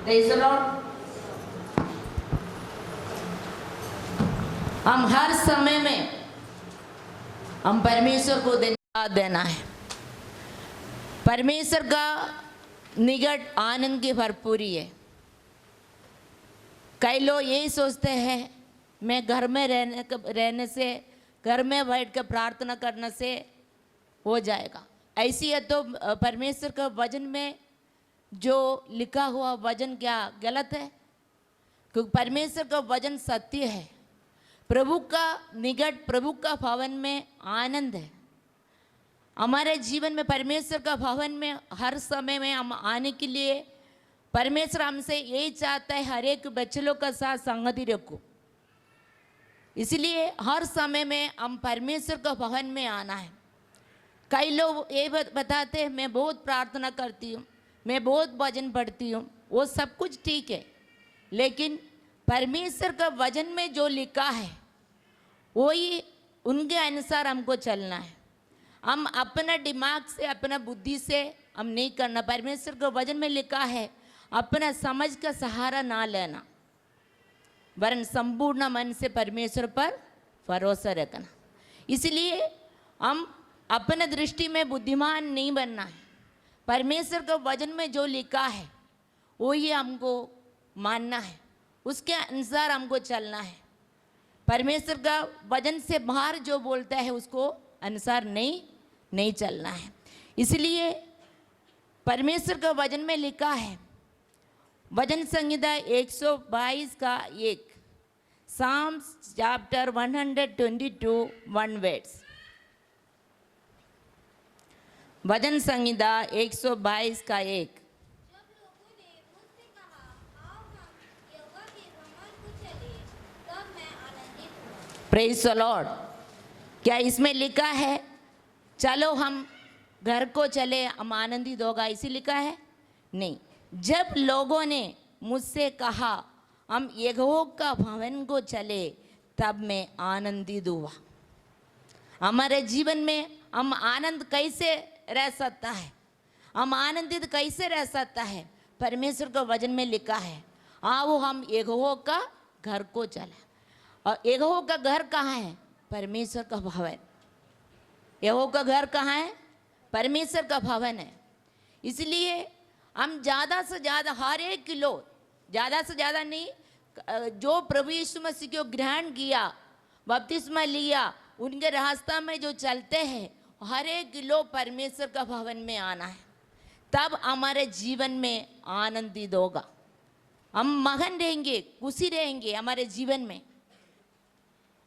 Praise the Lord. हम हर समय में हम परमेश्वर को धन्यवाद देना है। परमेश्वर का निकट आनंद की भरपूरी है। कई लोग यही सोचते हैं मैं घर में रहने से, घर में बैठ कर प्रार्थना करने से हो जाएगा। ऐसी है तो परमेश्वर का वचन में जो लिखा हुआ वचन क्या गलत है? क्योंकि परमेश्वर का वचन सत्य है। प्रभु का निकट, प्रभु का भवन में आनंद है। हमारे जीवन में परमेश्वर का भवन में हर समय में हम आने के लिए परमेश्वर हमसे यही चाहता है, हर एक बच्चे लोग का साथ संगति रखो। इसलिए हर समय में हम परमेश्वर का भवन में आना है। कई लोग ये बताते हैं मैं बहुत प्रार्थना करती हूँ, मैं बहुत भजन पढ़ती हूँ, वो सब कुछ ठीक है, लेकिन परमेश्वर का वचन में जो लिखा है वही उनके अनुसार हमको चलना है। हम अपना दिमाग से, अपना बुद्धि से हम नहीं करना। परमेश्वर का वचन में लिखा है अपना समझ का सहारा ना लेना, वरन संपूर्ण मन से परमेश्वर पर भरोसा रखना। इसलिए हम अपने दृष्टि में बुद्धिमान नहीं बनना है। परमेश्वर का वचन में जो लिखा है वही हमको मानना है, उसके अनुसार हमको चलना है। परमेश्वर का वचन से बाहर जो बोलता है उसको अनुसार नहीं चलना है। इसलिए परमेश्वर का वचन में लिखा है, वचन संहिता 122 का 1, साम्स चैप्टर 122 1 वर्ड्स। वचन संहिता 122 का 1। Praise the Lord. क्या इसमें लिखा है चलो हम घर को चले हम आनंदित होगा, इसी लिखा है? नहीं। जब लोगों ने मुझसे कहा हम यहोवा का भवन को चले तब मैं आनंदित हुआ। हमारे जीवन में हम आनंद कैसे रह सकता है, हम आनंदित कैसे रह सकता है? परमेश्वर का वचन में लिखा है आओ हम यहोवा का घर को चले। और यहोवा का घर कहाँ है? परमेश्वर का भवन। यहोवा का घर कहाँ है? परमेश्वर का भवन है। इसलिए हम ज़्यादा से ज़्यादा हर एक लोग, ज़्यादा से ज़्यादा नहीं, जो प्रभु यीशु मसीह को ग्रहण किया, बपतिस्मा लिया, उनके रास्ता में जो चलते हैं, हर एक लोग परमेश्वर का भवन में आना है। तब हमारे जीवन में आनंदित होगा, हम मगन रहेंगे, खुशी रहेंगे हमारे जीवन में।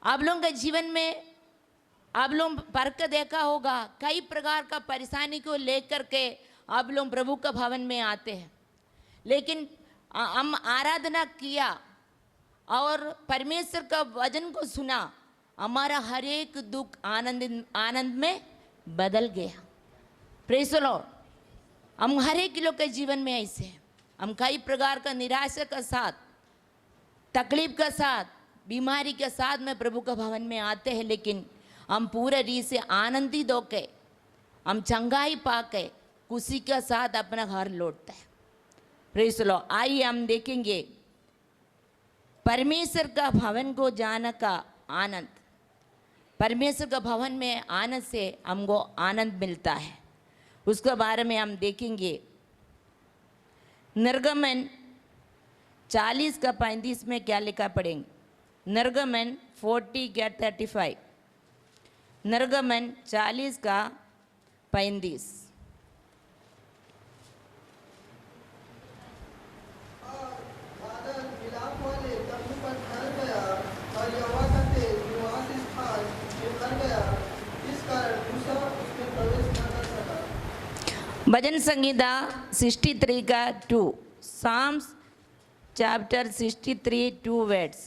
आप लोगों के जीवन में आप लोग फर्क देखा होगा, कई प्रकार का परेशानी को लेकर के आप लोग प्रभु का भवन में आते हैं, लेकिन हम आराधना किया और परमेश्वर का वचन को सुना, हमारा हर एक दुख आनंद में बदल गया। Praise the Lord. हम हर एक लोग के जीवन में ऐसे हैं, हम कई प्रकार का निराशा के साथ, तकलीफ के साथ, बीमारी के साथ में प्रभु का भवन में आते हैं, लेकिन हम पूरे रीत से आनंदित होकर, हम चंगाई पाके खुशी के साथ अपना घर लौटते हैं। Praise the Lord. आइए हम देखेंगे परमेश्वर का भवन को जाने का आनंद। परमेश्वर का भवन में आनंद से हमको आनंद मिलता है, उसके बारे में हम देखेंगे। निर्गमन 40 का 35 में क्या लिखा पढ़ेंगे? निर्गमन 40 का 35। निर्गमन 40 का 35। भजन संहिता 63 का 2, साम्स चैप्टर 63 2 वर्ड्स।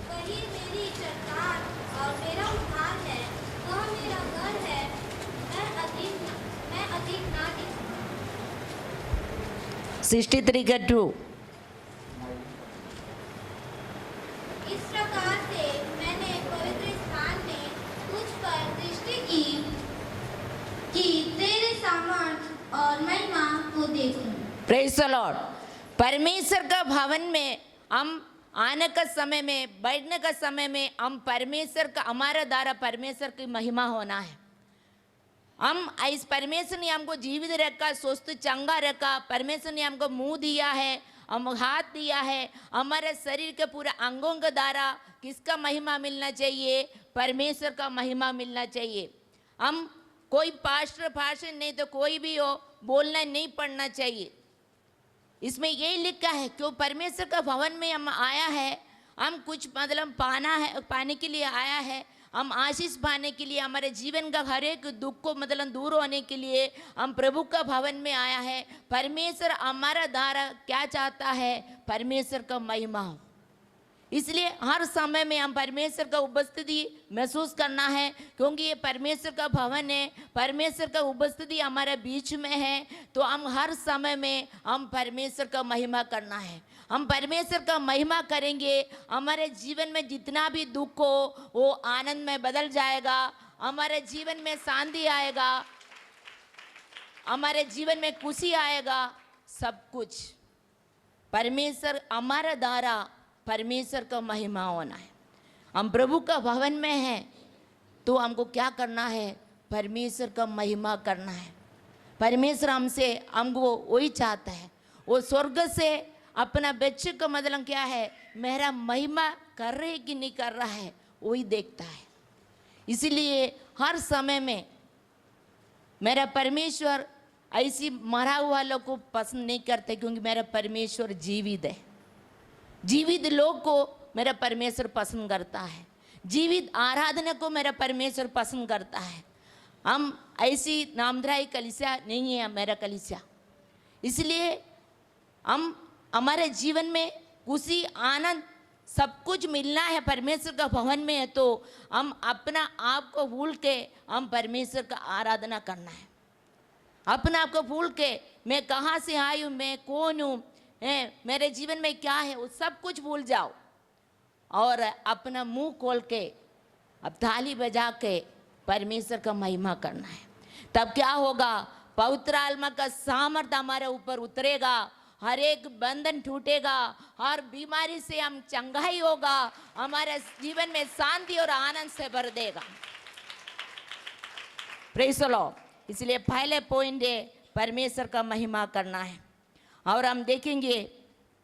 वही मेरी चट्टान और मेरा उद्धार है, वह मेरा घर है, मैं अधिक ना दिखूं। 63 का 2। इस प्रकार से मैंने पवित्र स्थान में तुझ पर दृष्टि की और महिमा को देखूं। Praise the Lord. परमेश्वर का भवन में हम आने का समय में, बैठने का समय में, हम परमेश्वर का, हमारे द्वारा परमेश्वर की महिमा होना है। हम इस परमेश्वर ने हमको जीवित रखा, स्वस्थ चंगा रखा। परमेश्वर ने हमको मुंह दिया है, हम हाथ दिया है। हमारे शरीर के पूरे अंगों के द्वारा किसका महिमा मिलना चाहिए? परमेश्वर का महिमा मिलना चाहिए। हम कोई पास्टर नहीं तो कोई भी हो, बोलना नहीं पड़ना चाहिए। इसमें यही लिखा है कि वो परमेश्वर का भवन में हम आया है, हम कुछ मतलब पाने के लिए आया है, हम आशीष पाने के लिए, हमारे जीवन का हर एक दुख को मतलब दूर होने के लिए हम प्रभु का भवन में आया है। परमेश्वर हमारा द्वारा क्या चाहता है? परमेश्वर का महिमा हो। इसलिए हर समय में हम परमेश्वर का उपस्थिति महसूस करना है, क्योंकि ये परमेश्वर का भवन है, परमेश्वर का उपस्थिति हमारे बीच में है। तो हम हर समय में हम परमेश्वर का महिमा करना है। हम परमेश्वर का महिमा करेंगे, हमारे जीवन में जितना भी दुख हो वो आनंद में बदल जाएगा, हमारे जीवन में शांति आएगा, हमारे जीवन में खुशी आएगा। सब कुछ परमेश्वर हमारा द्वारा परमेश्वर का महिमा होना है। हम प्रभु का भवन में हैं तो हमको क्या करना है? परमेश्वर का महिमा करना है। परमेश्वर हमको वही चाहता है। वो स्वर्ग से अपना बच्चे का मतलब क्या है? मेरा महिमा कर रहे कि नहीं कर रहा है, वही देखता है। इसीलिए हर समय में मेरा परमेश्वर ऐसी मरा हुआ लोग को पसंद नहीं करते, क्योंकि मेरा परमेश्वर जीवित है। जीवित लोग को मेरा परमेश्वर पसंद करता है, जीवित आराधना को मेरा परमेश्वर पसंद करता है। हम ऐसी नामधराई कलीसिया नहीं है मेरा कलीसिया। इसलिए हम हमारे जीवन में खुशी आनंद सब कुछ मिलना है परमेश्वर का भवन में है, तो हम अपना आप को भूल के हम परमेश्वर का आराधना करना है। अपना आप को भूल के मैं कहाँ से आई हूँ, मैं कौन हूँ, मेरे जीवन में क्या है, वो सब कुछ भूल जाओ और अपना मुंह खोल के अब ताली बजा के परमेश्वर का महिमा करना है। तब क्या होगा? पवित्र आत्मा का सामर्थ्य हमारे ऊपर उतरेगा, हर एक बंधन टूटेगा, हर बीमारी से हम चंगाई होगा, हमारे जीवन में शांति और आनंद से भर देगा। Praise the Lord. इसलिए पहले पॉइंट है परमेश्वर का महिमा करना है। और हम देखेंगे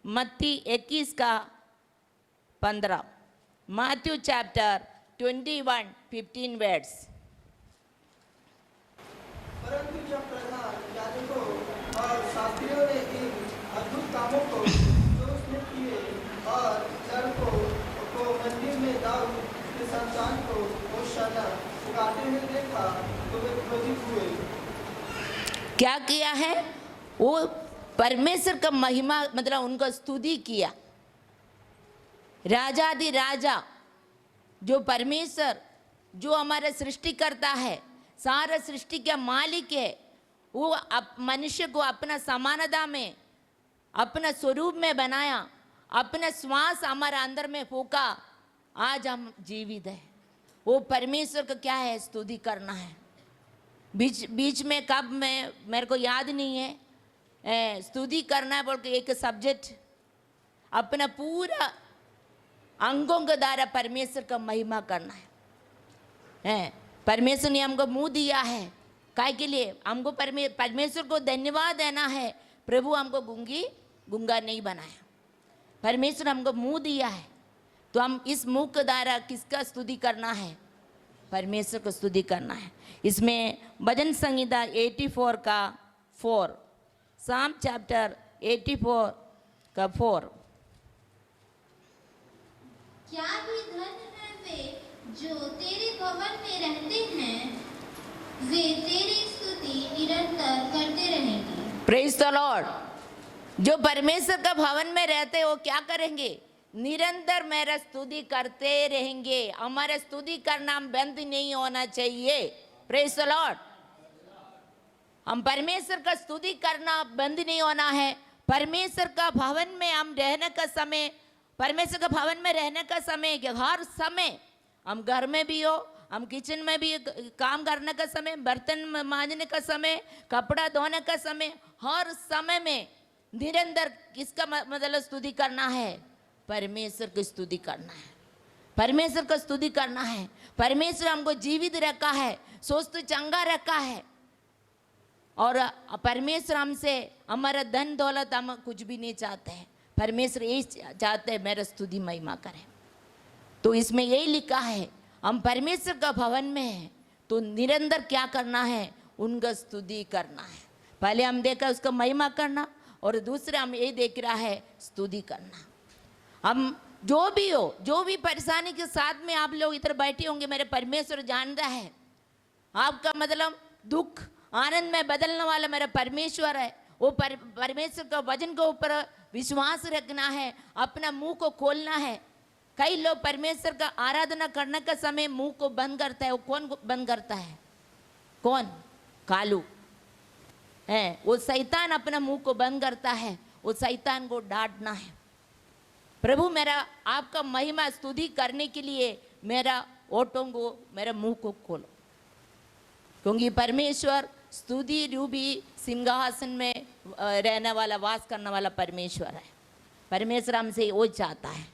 मत्ती 21:15, मैथ्यू चैप्टर 21:15 वर्ड्स। परंतु जब प्रधान याजकों और शास्त्रियों ने इन अद्भुत कामों को जो उसने किए और लड़कों को मंदिर में दाऊद के संतान को होशाना पुकारते हुए देखा तो वे क्रोधित हुए। क्या किया है? वो परमेश्वर का महिमा मतलब उनका स्तुति किया। राजाधि राजा जो परमेश्वर, जो हमारा सृष्टि करता है, सारा सृष्टि का मालिक है, वो मनुष्य को अपना समानता में, अपना स्वरूप में बनाया, अपना श्वास हमारे अंदर में फूका, आज हम जीवित हैं। वो परमेश्वर का क्या है? स्तुति करना है। बीच में कब मेरे को याद नहीं है, स्तुति करना है बोल के एक सब्जेक्ट अपना पूरा अंगों के द्वारा परमेश्वर का महिमा करना है। परमेश्वर ने हमको मुंह दिया है, काय के लिए? हमको परमेश्वर को धन्यवाद देना है। प्रभु हमको गूंगा नहीं बनाया, परमेश्वर हमको मुंह दिया है, तो हम इस मुंह के द्वारा किसका स्तुति करना है? परमेश्वर को स्तुति करना है। इसमें भजन संहिता 84:4, साम चैप्टर 84:4। क्या ही धन है वे जो तेरे भवन में रहते हैं, वे तेरी स्तुति निरंतर करते रहेंगे। Praise the Lord. जो परमेश्वर का भवन में रहते वो क्या करेंगे? निरंतर मेरा स्तुति करते रहेंगे। हमारा स्तुति करना बंद नहीं होना चाहिए। Praise the Lord. हम परमेश्वर का स्तुति करना बंद नहीं होना है। परमेश्वर का भवन में हम रहने का समय, परमेश्वर का भवन में रहने का समय, हर समय हम घर में भी हो, हम किचन में भी काम करने का समय, बर्तन मांजने का समय, कपड़ा धोने का समय, हर समय में निरंतर किसका मतलब स्तुति करना है? परमेश्वर की स्तुति करना है, परमेश्वर का स्तुति करना है। परमेश्वर हमको जीवित रखा है, स्वस्थ चंगा रखा है, और परमेश्वर हमसे हमारा धन दौलत हम कुछ भी नहीं चाहते हैं। परमेश्वर यही चाहते हैं मेरा स्तुति महिमा करें। तो इसमें यही लिखा है, हम परमेश्वर का भवन में हैं तो निरंतर क्या करना है? उनका स्तुति करना है। पहले हम देखा उसका महिमा करना, और दूसरा हम ये देख रहा है स्तुति करना। हम जो भी हो, जो भी परेशानी के साथ में आप लोग इधर बैठे होंगे, मेरे परमेश्वर जानता है आपका मतलब दुख आनंद में बदलने वाला मेरा परमेश्वर है। वो परमेश्वर का वचन के ऊपर विश्वास रखना है, अपना मुंह को खोलना है। कई लोग परमेश्वर का आराधना करने का समय मुंह को बंद करता है। वो कौन बंद करता है? कौन? कालू है, वो शैतान अपना मुंह को बंद करता है। वो शैतान को डांटना है, प्रभु मेरा आपका महिमा स्तुति करने के लिए मेरा ओठों को, मेरा मुंह को खोलो, क्योंकि परमेश्वर स्तुति रूपी सिंहासन में रहने वाला, वास करने वाला परमेश्वर है। परमेश्वर हमसे वो चाहता है,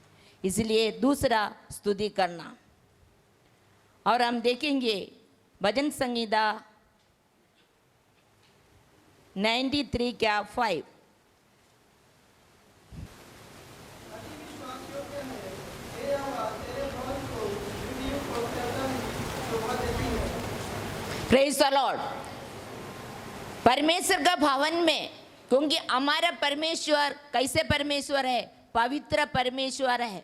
इसलिए दूसरा स्तुति करना। और हम देखेंगे भजन संगीता 93 क्या 5। Praise the Lord. परमेश्वर का भवन में, क्योंकि हमारा परमेश्वर कैसे परमेश्वर है? पवित्र परमेश्वर है।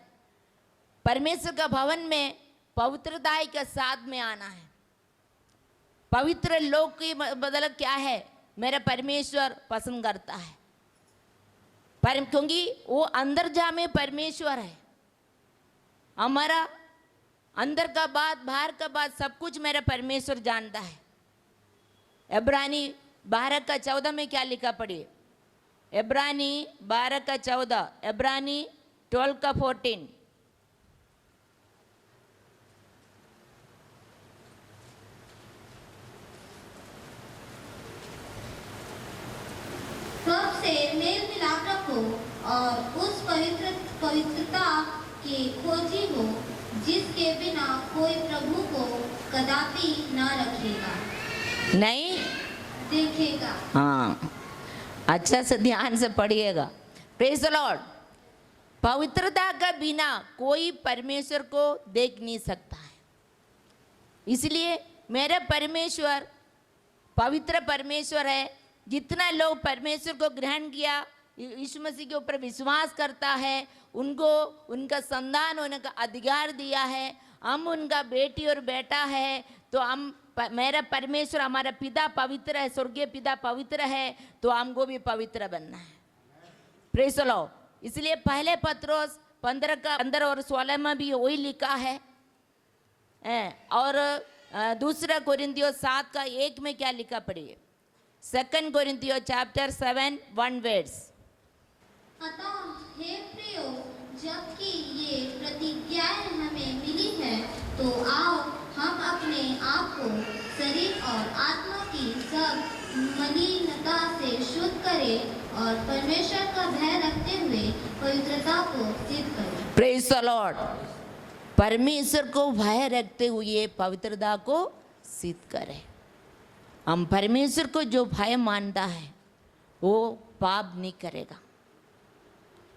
परमेश्वर का भवन में पवित्रता के साथ में आना है। पवित्र लोग की मतलब क्या है? मेरा परमेश्वर पसंद करता है, क्योंकि वो अंदर जा में परमेश्वर है। हमारा अंदर का बात, बाहर का बात, सब कुछ मेरा परमेश्वर जानता है। इब्रानी 12 का 14 में क्या लिखा पढ़िए? इब्रानी 12 का 14, इब्रानी 12 का 14। सब से मेल मिलाप रखो और उस पवित्रता की खोजी हो जिसके बिना कोई प्रभु को कदापि ना रखेगा, नहीं देखेगा। हाँ, अच्छा से ध्यान से पढ़िएगा। Praise the Lord. पवित्रता का बिना कोई परमेश्वर को देख नहीं सकता है। इसलिए मेरा परमेश्वर पवित्र परमेश्वर है। जितना लोग परमेश्वर को ग्रहण किया, यीशु मसीह के ऊपर विश्वास करता है, उनको उनका संतान होने का अधिकार दिया है। हम उनका बेटी और बेटा है, तो हम मेरा परमेश्वर, हमारा पिता पवित्र है, स्वर्गीय पिता पवित्र है, तो हमको भी पवित्र बनना है। Praise the Lord. इसलिए पहले पत्रोस 15 का 15 और 16 में भी वही लिखा है। और दूसरा कोरिन्थियों 7 का 1 में क्या लिखा पढ़िए? 2 कोरिन्थियों चैप्टर 7 1 वर्ड्स। अतः हे प्रियो, जबकि ये प्रतिज्ञाएं हमें मिली है, तो आओ हम अपने आप को शरीर और आत्मा की सब मलिनता से शुद्ध करें और परमेश्वर का भय रखते हुए पवित्रता को सिद्ध करें। Praise the Lord. परमेश्वर को भय रखते हुए पवित्रता को सिद्ध करें। हम परमेश्वर को जो भय मानता है वो पाप नहीं करेगा।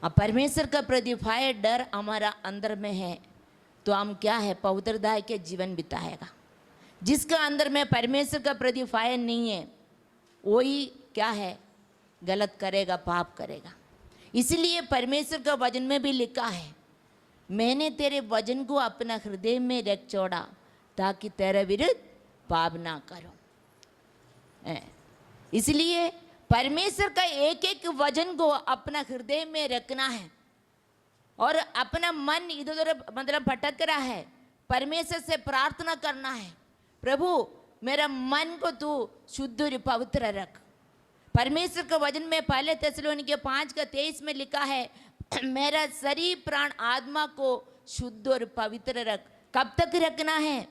अब परमेश्वर का प्रति भय, डर हमारा अंदर में है, तो हम क्या है? पवित्रता के जीवन बिताएगा। जिसका अंदर में परमेश्वर का प्रति भय नहीं है, वही क्या है? गलत करेगा, पाप करेगा। इसलिए परमेश्वर का वचन में भी लिखा है, मैंने तेरे वचन को अपना हृदय में रख छोड़ा ताकि तेरे विरुद्ध पाप ना करो। इसलिए परमेश्वर का एक एक वचन को अपना हृदय में रखना है, और अपना मन इधर उधर मतलब भटक रहा है, परमेश्वर से प्रार्थना करना है, प्रभु मेरा मन को तू शुद्ध और पवित्र रख। परमेश्वर के वचन में पहले थिस्सलुनीके 5 का 23 में लिखा है, मेरा शरीर प्राण आत्मा को शुद्ध और पवित्र रख। कब तक रखना है?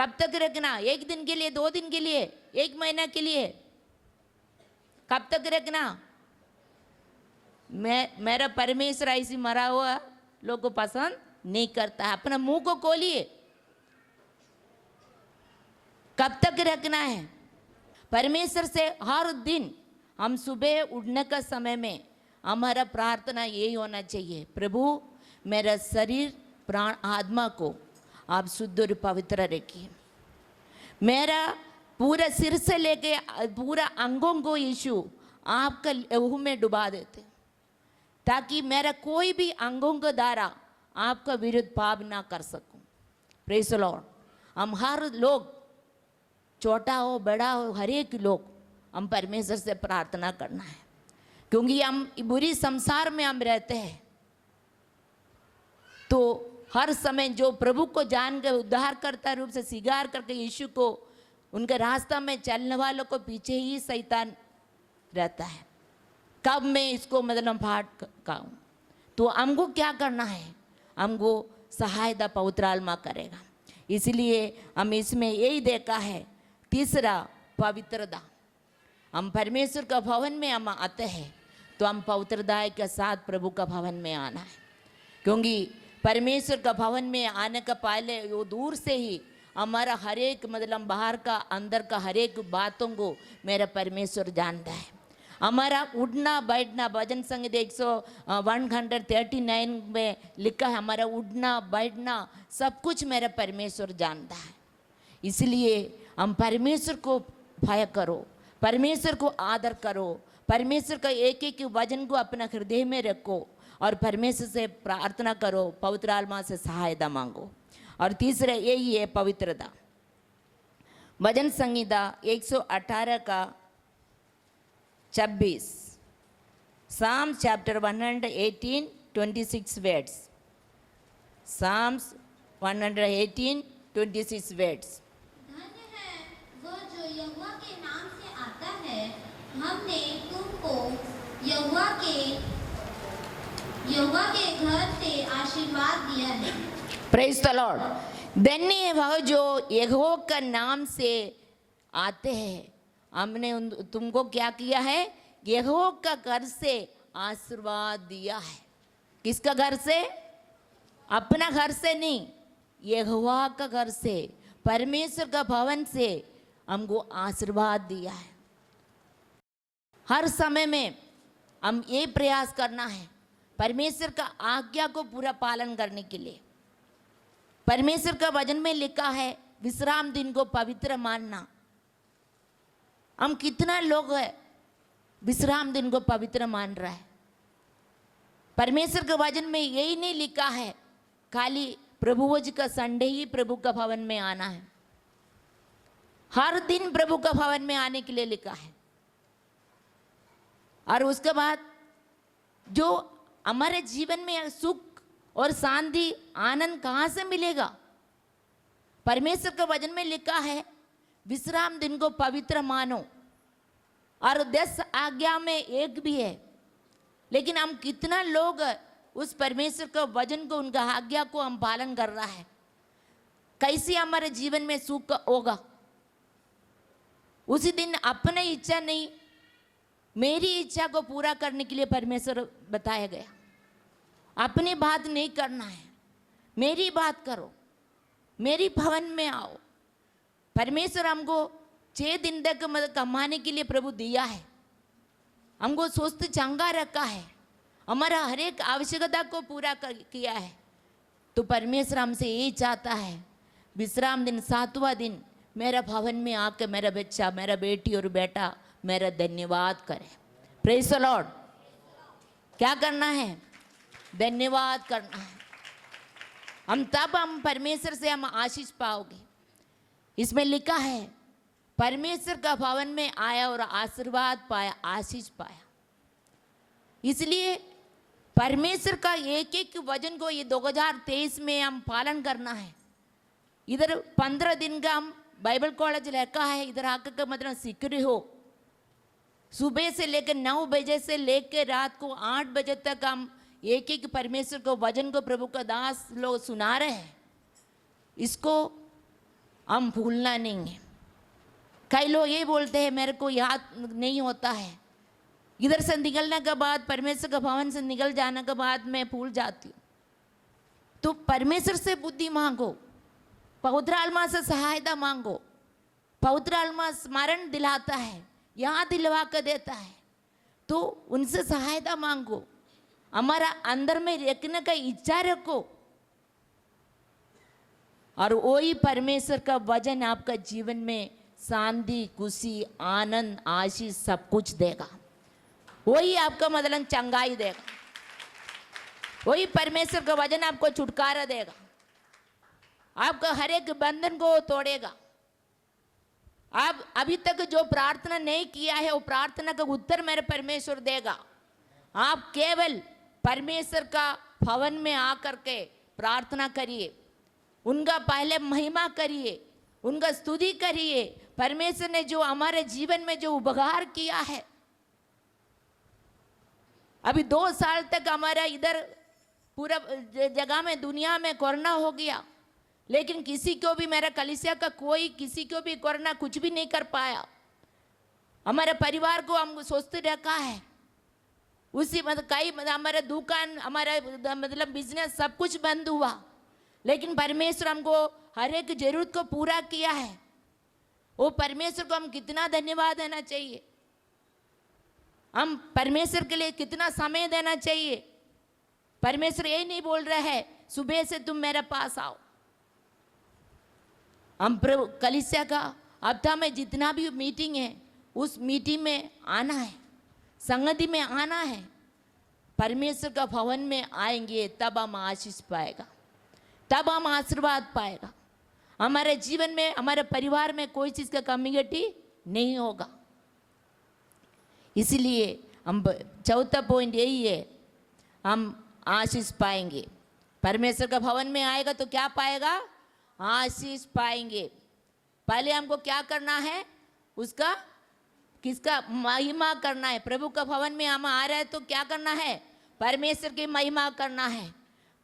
कब तक रखना? एक दिन के लिए, 2 दिन के लिए, 1 महीना के लिए? कब तक रखना? मेरा परमेश्वर ऐसी मरा हुआ लोग को पसंद नहीं करता है। अपना मुंह को खोलिए। कब तक रखना है? परमेश्वर से हर दिन हम सुबह उठने का समय में हमारा प्रार्थना यही होना चाहिए, प्रभु मेरा शरीर प्राण आत्मा को आप शुद्ध और पवित्र रखिए। मेरा पूरा सिर से लेके पूरा अंगों को यीशु आपका लहू में डुबा देते, ताकि मेरा कोई भी अंगों के द्वारा आपका विरुद्ध पाप ना कर सकूं। Praise the Lord. हम हर लोग, छोटा हो बड़ा हो, हर एक लोग हम परमेश्वर से प्रार्थना करना है, क्योंकि हम बुरी संसार में हम रहते हैं। तो हर समय जो प्रभु को जान कर उद्धारकर्ता रूप से स्वीकार करके यीशु को उनके रास्ता में चलने वालों को पीछे ही शैतान रहता है, कब मैं इसको मतलब फाड़ खाऊं। तो हमको क्या करना है? हमको सहायता पवित्र आत्मा करेगा। इसलिए हम इसमें यही देखा है। तीसरा, पवित्रता। हम परमेश्वर का भवन में हम आते हैं तो हम पवित्रता के साथ प्रभु का भवन में आना है, क्योंकि परमेश्वर का भवन में आने का पहले वो दूर से ही हमारा हर एक मतलब बाहर का अंदर का हर एक बातों को मेरा परमेश्वर जानता है। हमारा उठना बैठना, भजन संगीत 139 में लिखा है, हमारा उठना बैठना सब कुछ मेरा परमेश्वर जानता है। इसलिए हम परमेश्वर को भय करो, परमेश्वर को आदर करो, परमेश्वर का एक एक वचन को अपना हृदय में रखो और परमेश्वर से प्रार्थना करो, पवित्र आत्मा से सहायता मांगो। और तीसरा यही है पवित्रता। भजन संहिता 118 का 26, Psalms chapter 118, 26 words. Psalms 118, 26 words. धन्य है वो जो यहोवा के नाम से आता है। हमने तुमको यहोवा के घर से आशीर्वाद दिया है। Praise the Lord. धन्य है वह जो यहोवा का नाम से आते हैं। हमने तुमको क्या किया है? यहोवा का घर से आशीर्वाद दिया है। किसका घर से? अपना घर से नहीं, यहोवा का घर से, परमेश्वर का भवन से हमको आशीर्वाद दिया है। हर समय में हम ये प्रयास करना है परमेश्वर का आज्ञा को पूरा पालन करने के लिए। परमेश्वर का वचन में लिखा है विश्राम दिन को पवित्र मानना। हम कितना लोग है विश्राम दिन को पवित्र मान रहा है? परमेश्वर के वचन में यही नहीं लिखा है खाली प्रभुवज का संडे ही प्रभु का भवन में आना है। हर दिन प्रभु का भवन में आने के लिए लिखा है। और उसके बाद जो हमारे जीवन में सुख और शांति आनंद कहाँ से मिलेगा? परमेश्वर के वचन में लिखा है विश्राम दिन को पवित्र मानो, और 10 आज्ञा में एक भी है। लेकिन हम कितना लोग उस परमेश्वर का वचन को, उनका आज्ञा को हम पालन कर रहा है? कैसे हमारे जीवन में सुख होगा? उसी दिन अपने इच्छा नहीं, मेरी इच्छा को पूरा करने के लिए परमेश्वर बताया गया। अपनी बात नहीं करना है, मेरी बात करो, मेरी भवन में आओ। परमेश्वर हमको 6 दिन तक मतलब कमाने के लिए प्रभु दिया है, हमको स्वस्थ चंगा रखा है, हमारा हर एक आवश्यकता को पूरा किया है। तो परमेश्वर हमसे यही चाहता है विश्राम दिन 7वां दिन मेरा भवन में आकर मेरा बच्चा, मेरा बेटी और बेटा मेरा धन्यवाद करे। Praise the Lord. क्या करना है? धन्यवाद करना है। हम परमेश्वर से हम आशीष पाओगे। इसमें लिखा है परमेश्वर का भवन में आया और आशीर्वाद पाया, आशीष पाया। इसलिए परमेश्वर का एक एक वचन को ये 2023 में हम पालन करना है। इधर 15 दिन का हम बाइबल कॉलेज लिखा है, इधर आकर का मतलब सीख रहे हो। सुबह से लेकर 9 बजे से लेकर रात को 8 बजे तक हम एक एक परमेश्वर को वचन को प्रभु का दास लोग सुना रहे हैं। इसको हम भूलना नहीं है। कई लोग ये बोलते हैं मेरे को याद नहीं होता है, इधर से निकलने के बाद, परमेश्वर के भवन से निकल जाने के बाद मैं भूल जाती हूँ। तो परमेश्वर से बुद्धि मांगो, पवित्र आत्मा से सहायता मांगो। पवित्र आत्मा स्मरण दिलाता है, याद दिलवा कर देता है, तो उनसे सहायता मांगो। हमारा अंदर में रखने का इच्छा रखो और वही परमेश्वर का वचन आपका जीवन में शांति, खुशी, आनंद, आशीष सब कुछ देगा। वही आपका मतलब चंगाई देगा, वही परमेश्वर का वचन आपको छुटकारा देगा, आपका हर एक बंधन को तोड़ेगा। आप अभी तक जो प्रार्थना नहीं किया है वो प्रार्थना का उत्तर मेरे परमेश्वर देगा। आप केवल परमेश्वर का भवन में आकर के प्रार्थना करिए, उनका पहले महिमा करिए, उनका स्तुति करिए। परमेश्वर ने जो हमारे जीवन में जो उपकार किया है, अभी 2 साल तक हमारा इधर पूरा जगह में दुनिया में कोरोना हो गया, लेकिन किसी को भी, मेरा कलीसिया का कोई किसी को भी कोरोना कुछ भी नहीं कर पाया। हमारे परिवार को हम स्वस्थ रखा है। उसी कई हमारा दुकान, हमारा मतलब बिजनेस सब कुछ बंद हुआ, लेकिन परमेश्वर हमको हर एक जरूरत को पूरा किया है। वो परमेश्वर को हम कितना धन्यवाद देना चाहिए, हम परमेश्वर के लिए कितना समय देना चाहिए। परमेश्वर ये नहीं बोल रहा है सुबह से तुम मेरे पास आओ। हम प्रभु कलीसिया का हफ्ता में जितना भी मीटिंग है उस मीटिंग में आना है, संगति में आना है। परमेश्वर का भवन में आएंगे तब हम आशीष पाएगा, तब हम आशीर्वाद पाएगा। हमारे जीवन में, हमारे परिवार में कोई चीज़ का कमी नहीं होगा। इसलिए हम चौथा पॉइंट यही है, हम आशीष पाएंगे। परमेश्वर का भवन में आएगा तो क्या पाएगा? आशीष पाएंगे। पहले हमको क्या करना है? उसका किसका महिमा करना है। प्रभु का भवन में हम आ रहे हैं तो क्या करना है? परमेश्वर की महिमा करना है,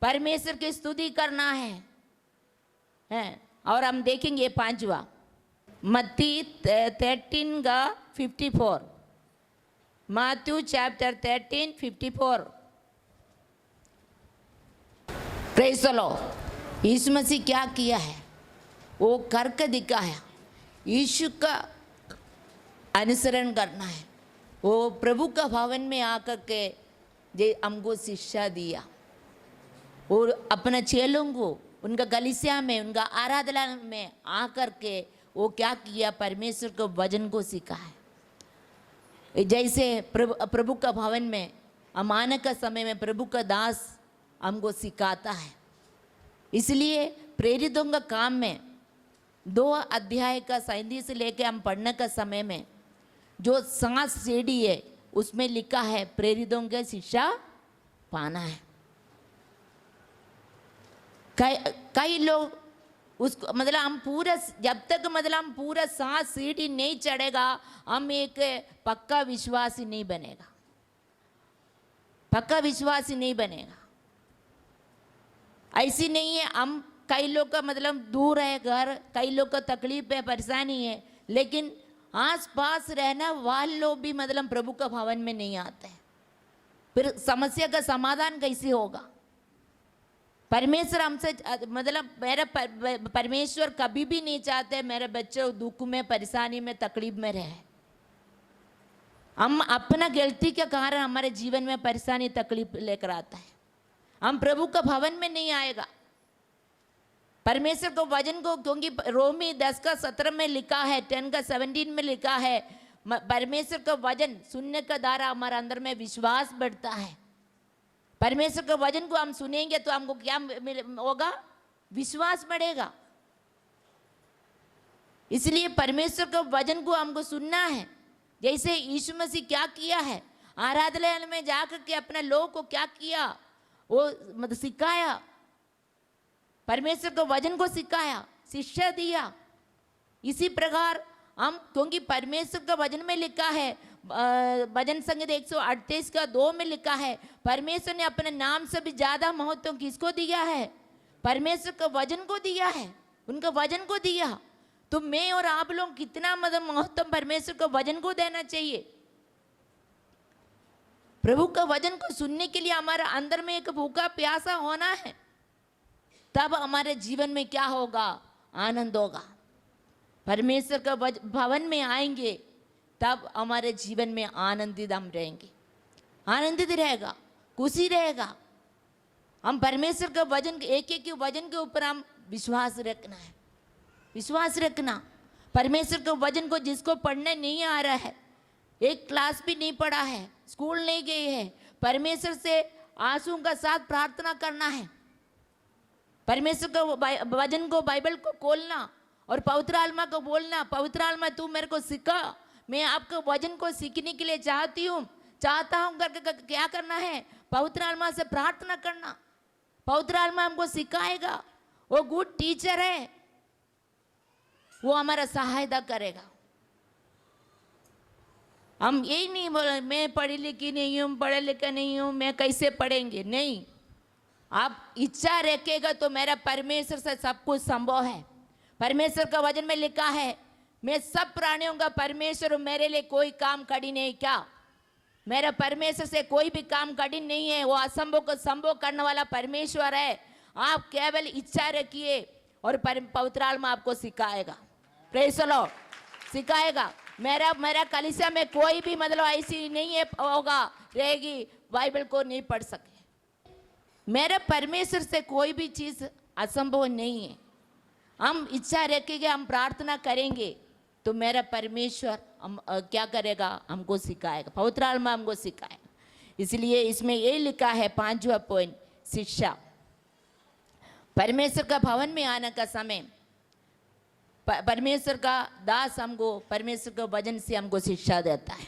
परमेश्वर की स्तुति करना है। और हम देखेंगे 5वां मत्ती 13 का 54, Matthew chapter 13 54। Praise the Lord. Yeshu Masih क्या किया है वो करके दिखाया। यीशु का अनुसरण करना है। वो प्रभु का भवन में आकर के जे हमको शिक्षा दिया और अपने चेलों को उनका कलीसिया में, उनका आराधना में आकर के वो क्या किया? परमेश्वर को वचन को सिखाया। जैसे प्रभु का भवन में हम आने का समय में प्रभु का दास हमको सिखाता है। इसलिए प्रेरितों का काम में 2 अध्याय का 37 से लेकर हम पढ़ने का समय में जो 7 सीढ़ी है उसमें लिखा है प्रेरितों के शिक्षा पाना है। कई लोग उसको मतलब हम पूरा, जब तक मतलब हम पूरा 7 सीढ़ी नहीं चढ़ेगा हम एक पक्का विश्वासी नहीं बनेगा, पक्का विश्वासी नहीं बनेगा। ऐसी नहीं है। हम कई लोग का मतलब दूर है घर, कई लोग का तकलीफ है, परेशानी है, लेकिन आस पास रहना वाले लोग भी मतलब प्रभु का भवन में नहीं आते हैं। फिर समस्या का समाधान कैसे होगा? परमेश्वर हमसे मतलब मेरा परमेश्वर कभी भी नहीं चाहते मेरे बच्चे दुख में, परेशानी में, तकलीफ में रहे। हम अपना गलती के कारण हमारे जीवन में परेशानी तकलीफ लेकर आता है। हम प्रभु का भवन में नहीं आएगा। परमेश्वर को वचन को, क्योंकि रोमी 10 का 17 में लिखा है, 10 का 17 में लिखा है, परमेश्वर का वचन सुनने का द्वारा हमारे अंदर में विश्वास बढ़ता है। परमेश्वर के वचन को हम सुनेंगे तो हमको क्या होगा? विश्वास बढ़ेगा। इसलिए परमेश्वर के वचन को हमको सुनना है। जैसे यीशु मसीह क्या किया है, आराधनालय में जाकर के अपने लोगों को क्या किया? वो मतलब सिखाया, परमेश्वर के वचन को सिखाया, शिक्षा दिया। इसी प्रकार हम, क्योंकि परमेश्वर का वचन में लिखा है, भजन संगीत 138 का 2 में लिखा है, परमेश्वर ने अपने नाम से भी ज्यादा महत्व किसको दिया है? परमेश्वर का वचन को दिया है, उनका वचन को दिया। तो मैं और आप लोग कितना मतलब महत्व परमेश्वर को वचन को देना चाहिए। प्रभु का वचन को सुनने के लिए हमारे अंदर में एक भूखा प्यासा होना है, तब हमारे जीवन में क्या होगा, आनंद होगा। परमेश्वर का भवन में आएंगे तब हमारे जीवन में आनंदित हम रहेंगे, आनंदित रहेगा, खुशी रहेगा। हम परमेश्वर का वचन, एक एक वचन के ऊपर हम विश्वास रखना है, विश्वास रखना। परमेश्वर के वचन को जिसको पढ़ने नहीं आ रहा है, एक क्लास भी नहीं पढ़ा है, स्कूल नहीं गए है, परमेश्वर से आंसू का साथ प्रार्थना करना है। परमेश्वर के वचन को, बाइबल को खोलना और पवित्र आत्मा को बोलना, पवित्र आत्मा तू मेरे को सिखा, मैं आपके वचन को सीखने के लिए चाहता हूँ करके क्या करना है, पवित्र आत्मा से प्रार्थना करना। पवित्र आत्मा हमको सिखाएगा, वो गुड टीचर है, वो हमारा सहायता करेगा। हम यही नहीं बोले मैं पढ़ी लिखी नहीं हूँ, पढ़े लिखा नहीं हूँ, मैं कैसे पढ़ेंगे, नहीं। आप इच्छा रखेगा तो मेरा परमेश्वर से सब कुछ संभव है। परमेश्वर का वचन में लिखा है, मैं सब प्राणियों का परमेश्वर हूं, मेरे लिए कोई काम कठिन नहीं। क्या मेरा परमेश्वर से कोई भी काम कठिन नहीं है, वो असंभव को संभव करने वाला परमेश्वर है। आप केवल इच्छा रखिए और पवित्र आत्मा आपको सिखाएगा। प्रेज़ द लॉर्ड, सिखाएगा। मेरा कलीसिया में कोई भी मतलब ऐसी नहीं है होगा रहेगी बाइबल को नहीं पढ़ सके। मेरे परमेश्वर से कोई भी चीज़ असंभव नहीं है। हम इच्छा रखेंगे, हम प्रार्थना करेंगे तो मेरा परमेश्वर हम क्या करेगा, हमको सिखाएगा, पवित्र आत्मा हमको सिखाएगा। इसलिए इसमें ये लिखा है 5वां पॉइंट, शिक्षा। परमेश्वर का भवन में आने का समय परमेश्वर का दास हमको परमेश्वर के वचन से हमको शिक्षा देता है।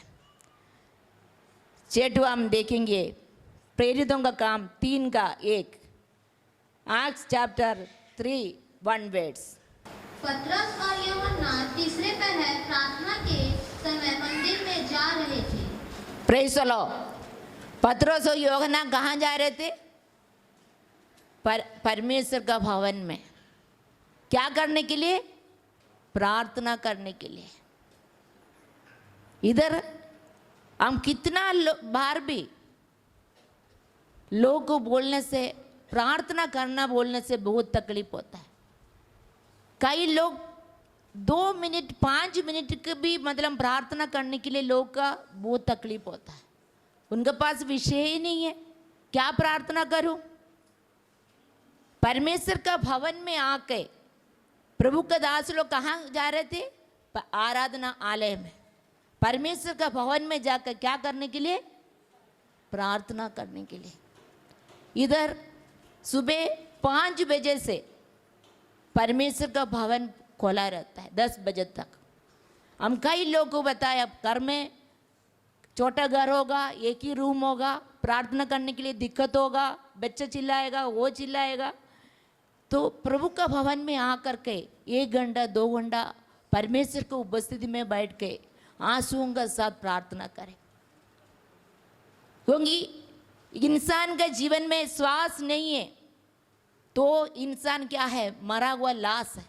6वां हम देखेंगे प्रेरितों का काम 3:1, एक्ट्स चैप्टर 3:1 वर्ड्स। पतरस और यूहन्ना तीसरे पहर प्रार्थना के समय मंदिर में जा रहे थे। Praise the Lord. पतरस और यूहन्ना कहाँ जा रहे थे? परमेश्वर का भवन में। क्या करने के लिए? प्रार्थना करने के लिए। इधर हम कितना बार भी लोगों को बोलने से, प्रार्थना करना बोलने से बहुत तकलीफ होता है। कई लोग 2 मिनट 5 मिनट के भी मतलब प्रार्थना करने के लिए लोग का बहुत तकलीफ होता है। उनके पास विषय ही नहीं है, क्या प्रार्थना करूं? परमेश्वर का भवन में आके प्रभु का दास लोग कहाँ जा रहे थे? आराधना आलय में। परमेश्वर का भवन में जाकर क्या करने के लिए? प्रार्थना करने के लिए। इधर सुबह 5 बजे से परमेश्वर का भवन खोला रहता है 10 बजे तक। हम कई लोगों को बताया, घर में छोटा घर होगा, एक ही रूम होगा, प्रार्थना करने के लिए दिक्कत होगा, बच्चा चिल्लाएगा, वो चिल्लाएगा। तो प्रभु का भवन में आकर के 1 घंटा 2 घंटा परमेश्वर की उपस्थिति में बैठ के आंसुओं के साथ प्रार्थना करें। क्योंकि इंसान का जीवन में श्वास नहीं है तो इंसान क्या है? मरा हुआ लाश है।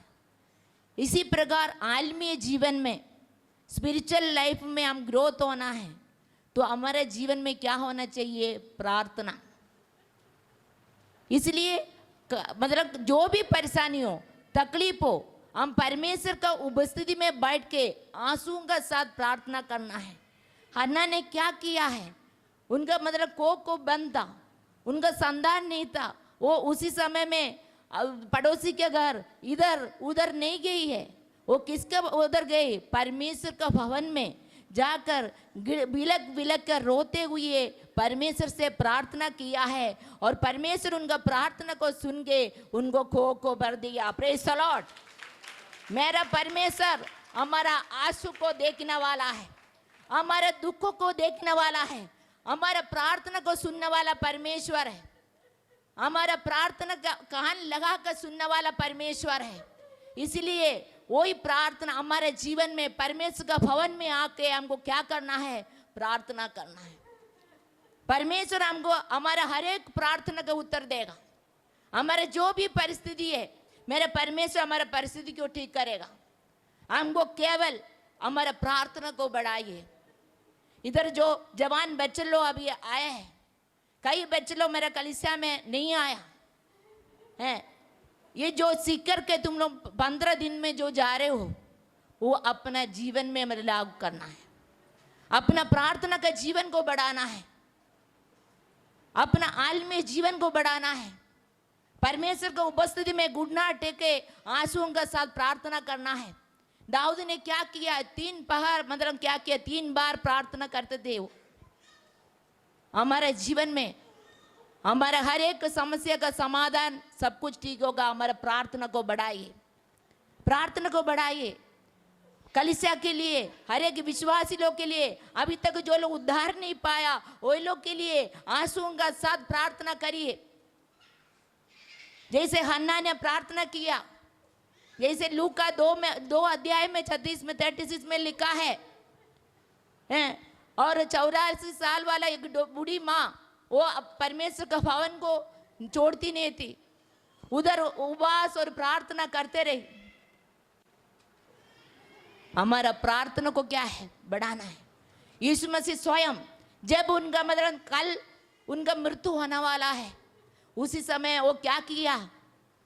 इसी प्रकार आत्मीय जीवन में, स्पिरिचुअल लाइफ में हम ग्रोथ होना है तो हमारे जीवन में क्या होना चाहिए? प्रार्थना। इसलिए मतलब जो भी परेशानी हो, तकलीफ हो, हम परमेश्वर का उपस्थिति में बैठ के आंसुओं का साथ प्रार्थना करना है। हन्ना ने क्या किया है? उनका मतलब कोख को बंद था, उनका संतान नहीं था, वो उसी समय में पड़ोसी के घर इधर उधर नहीं गई है। वो किसके उधर गई? परमेश्वर का भवन में जाकर बिलक बिलक कर रोते हुए परमेश्वर से प्रार्थना किया है और परमेश्वर उनका प्रार्थना को सुन के उनको कोख को भर दिया। Praise the Lord. मेरा परमेश्वर हमारा आंसू को देखने वाला है, हमारे दुखों को देखने वाला है, हमारा प्रार्थना को सुनने वाला परमेश्वर है, हमारा प्रार्थना का कान लगा कर सुनने वाला परमेश्वर है। इसलिए वही प्रार्थना हमारे जीवन में, परमेश्वर का भवन में आके हमको क्या करना है? प्रार्थना करना है। परमेश्वर हमको हमारा हर एक प्रार्थना का उत्तर देगा। हमारे जो भी परिस्थिति है, मेरे परमेश्वर हमारे परिस्थिति को ठीक करेगा। हमको केवल हमारा प्रार्थना को बढ़ाइए। इधर जो जवान बच्चे लोग अभी आए हैं, कई बच्चे लोग मेरा कलीसिया में नहीं आया है। ये जो सीख कर के तुम लोग 15 दिन में जो जा रहे हो, वो अपना जीवन में हमें लागू करना है। अपना प्रार्थना का जीवन को बढ़ाना है, अपना आत्मीय जीवन को बढ़ाना है। परमेश्वर को उपस्थिति में घुटना टेके आंसुओं के साथ प्रार्थना करना है। दाऊद ने क्या किया, 3 पहर मतलब क्या किया, 3 बार प्रार्थना करते थे वो। हमारे जीवन में हमारा हर एक समस्या का समाधान, सब कुछ ठीक होगा। हमारा प्रार्थना को बढ़ाइए, प्रार्थना को बढ़ाइए। कलीसिया के लिए, हर एक विश्वासी लोग के लिए, अभी तक जो लोग उद्धार नहीं पाया वो लोग के लिए आंसुओं का साथ प्रार्थना करिए। जैसे हन्ना ने प्रार्थना किया, जैसे लूका 2 अध्याय में 36 में 36 में लिखा है, और 84 साल वाला एक बूढ़ी माँ, वो परमेश्वर का भवन को छोड़ती नहीं थी, उधर उपवास और प्रार्थना करते रही। हमारा प्रार्थना को क्या है, बढ़ाना है। यीशु मसीह स्वयं जब उनका मतलब कल उनका मृत्यु होने वाला है, उसी समय वो क्या किया,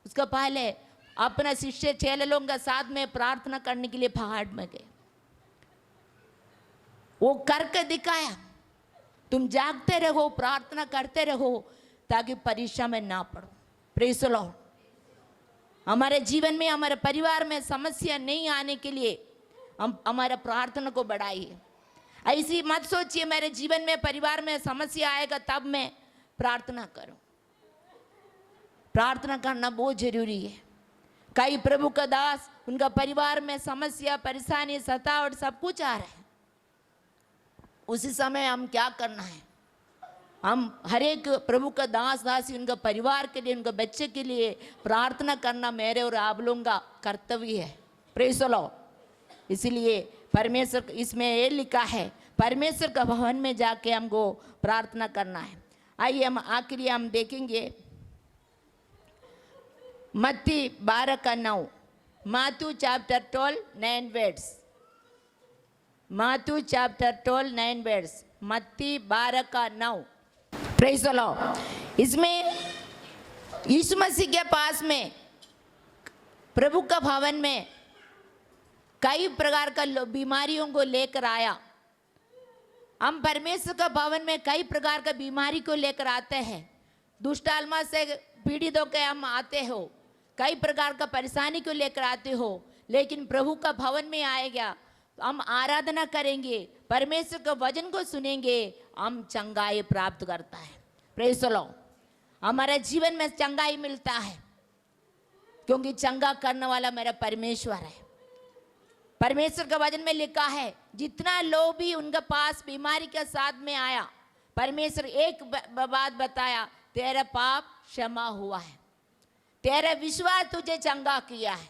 उसका पहले अपना शिष्य चेले लोगों के साथ में प्रार्थना करने के लिए पहाड़ में गए। वो करके दिखाया, तुम जागते रहो, प्रार्थना करते रहो, ताकि परीक्षा में ना पड़ो। Praise the Lord. हमारे जीवन में, हमारे परिवार में समस्या नहीं आने के लिए हम हमारा प्रार्थना को बढ़ाइए। ऐसी मत सोचिए मेरे जीवन में परिवार में समस्या आएगा तब मैं प्रार्थना करूं। प्रार्थना करना बहुत जरूरी है। कई प्रभु का दास, उनका परिवार में समस्या, परेशानी, सतावट सब कुछ आ रहा है। उसी समय हम क्या करना है, हम हर एक प्रभु का दासी उनका परिवार के लिए, उनके बच्चे के लिए प्रार्थना करना मेरे और आप लोगों का कर्तव्य है। Praise the Lord. इसलिए परमेश्वर, इसमें ये लिखा है, परमेश्वर का भवन में जाके हमको प्रार्थना करना है। आइए हम आखिरी हम देखेंगे मत्ती 12:9, Matthew chapter 12, 9 words। Matthew chapter 12, 9 words, मत्ती 12:9। Praise the Lord. इसमें यीशु मसीह के पास में प्रभु का भवन में कई प्रकार का बीमारियों को लेकर आया। हम परमेश्वर का भवन में कई प्रकार का बीमारी को लेकर आते हैं। दुष्ट आत्मा से पीड़ित होकर हम आते हो, कई प्रकार का परेशानी को लेकर आते हो, लेकिन प्रभु का भवन में आएगा, हम आराधना करेंगे, परमेश्वर का वचन को सुनेंगे, हम चंगाई प्राप्त करता है। Praise the Lord. हमारे जीवन में चंगाई मिलता है, क्योंकि चंगा करने वाला मेरा परमेश्वर है। परमेश्वर का वचन में लिखा है, जितना लोग भी उनके पास बीमारी के साथ में आया, परमेश्वर एक बात बताया, तेरा पाप क्षमा हुआ है, तेरा विश्वास तुझे चंगा किया है।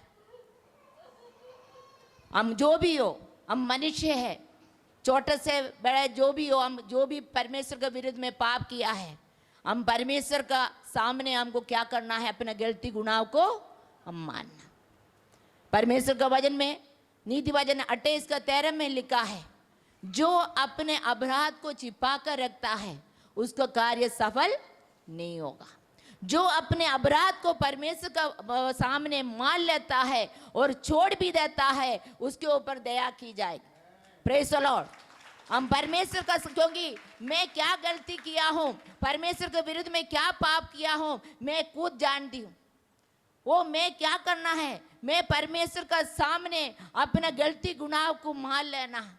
हम जो भी हो, हम मनुष्य है, छोटे से बड़े जो भी हो, हम जो भी परमेश्वर के विरुद्ध में पाप किया है, हम परमेश्वर का सामने हमको क्या करना है, अपने गलती गुनाह को हम मानना। परमेश्वर का वचन में नीति वचन 28:13 में लिखा है, जो अपने अपराध को छिपा कर रखता है उसका कार्य सफल नहीं होगा। जो अपने अपराध को परमेश्वर का सामने मान लेता है और छोड़ भी देता है, उसके ऊपर दया की जाएगी। Praise the Lord. हम परमेश्वर का, क्योंकि मैं क्या गलती किया हूँ, परमेश्वर के विरुद्ध में क्या पाप किया हूँ, मैं खुद जानती हूँ। वो मैं क्या करना है, मैं परमेश्वर का सामने अपना गलती गुनाह को मान लेना है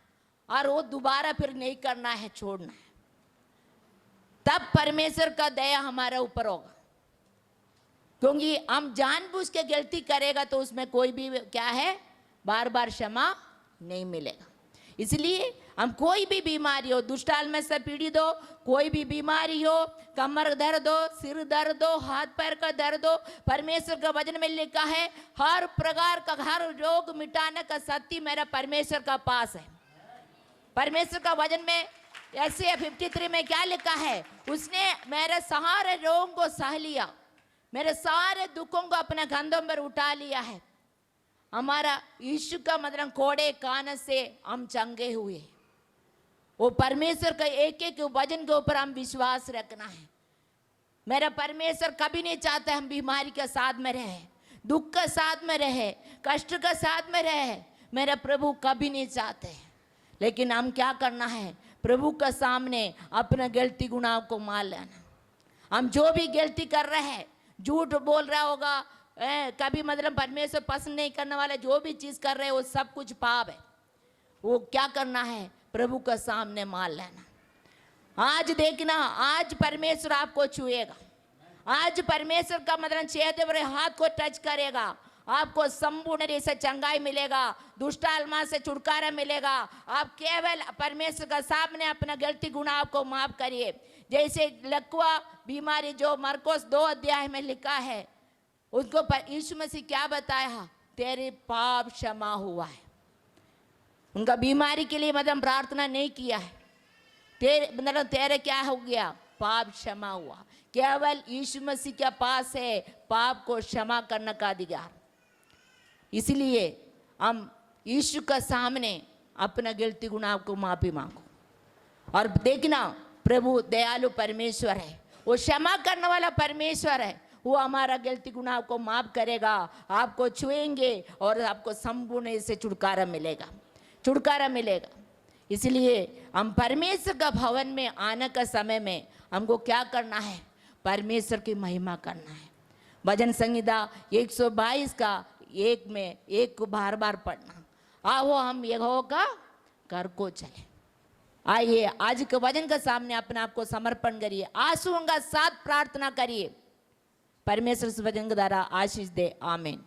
और वो दोबारा फिर नहीं करना है, छोड़ना है। तब परमेश्वर का दया हमारे ऊपर होगा। क्योंकि हम जानबूझ के गलती करेगा तो उसमें कोई भी क्या है, बार बार क्षमा नहीं मिलेगा। इसलिए हम कोई भी बीमारी हो, दुष्ट आत्मा से पीड़ित हो, कोई भी बीमारी हो, कमर दर्द हो, सिर दर्द हो, हाथ पैर का दर्द हो, परमेश्वर का वचन में लिखा है, हर प्रकार का हर रोग मिटाने का शक्ति मेरा परमेश्वर का पास है। परमेश्वर का वचन में ऐसे 53 में क्या लिखा है, उसने मेरे सारे रोगों को सह लिया, मेरे सारे दुखों को अपने कंधों पर उठा लिया है। हमारा यीशु का मतलब कोड़े कान से हम चंगे हुए। वो परमेश्वर का एक एक वचन के ऊपर हम विश्वास रखना है। मेरा परमेश्वर कभी नहीं चाहता हम बीमारी के साथ में रहे, दुख का साथ में रहे, कष्ट का साथ में रहे। मेरा प्रभु कभी नहीं चाहते। लेकिन हम क्या करना है, प्रभु के सामने अपना गलती गुनाह को मान लेना। हम जो भी गलती कर रहे हैं, झूठ बोल रहा होगा, कभी मतलब परमेश्वर पसंद नहीं करने वाला जो भी चीज़ कर रहे हैं वो सब कुछ पाप है। वो क्या करना है, प्रभु के सामने मान लेना। आज देखना, आज परमेश्वर आपको छुएगा। आज परमेश्वर का मतलब छेदे हुए हाथ को टच करेगा। आपको संपूर्ण से चंगाई मिलेगा, दुष्ट आत्मा से छुटकारा मिलेगा। आप केवल परमेश्वर का सामने अपना गलती गुनाह को माफ करिए। जैसे लकवा बीमारी जो मरकोस 2 अध्याय में लिखा है, उसको यीशु मसीह क्या बताया, तेरे पाप क्षमा हुआ है। उनका बीमारी के लिए मतलब प्रार्थना नहीं किया है, तेरे क्या हो गया, पाप क्षमा हुआ। केवल यीशु मसीह के पास है पाप को क्षमा करने का अधिकार। इसलिए हम यीशु का सामने अपना गलती गुनाह को माफी मांगो। और देखना, प्रभु दयालु परमेश्वर है, वो क्षमा करने वाला परमेश्वर है। वो हमारा गलती गुनाह को माफ करेगा, आपको छुएंगे और आपको संपूर्ण से छुटकारा मिलेगा, छुटकारा मिलेगा। इसलिए हम परमेश्वर का भवन में आने का समय में हमको क्या करना है, परमेश्वर की महिमा करना है। भजन संहिता 122 का 1 को बार बार पढ़ना। आओ हम यहोवा का घर को चले। आइए आज के वचन के सामने अपने आप को समर्पण करिए, आंसुओं का साथ प्रार्थना करिए। परमेश्वर इस वचन के द्वारा आशीष दे। आमीन।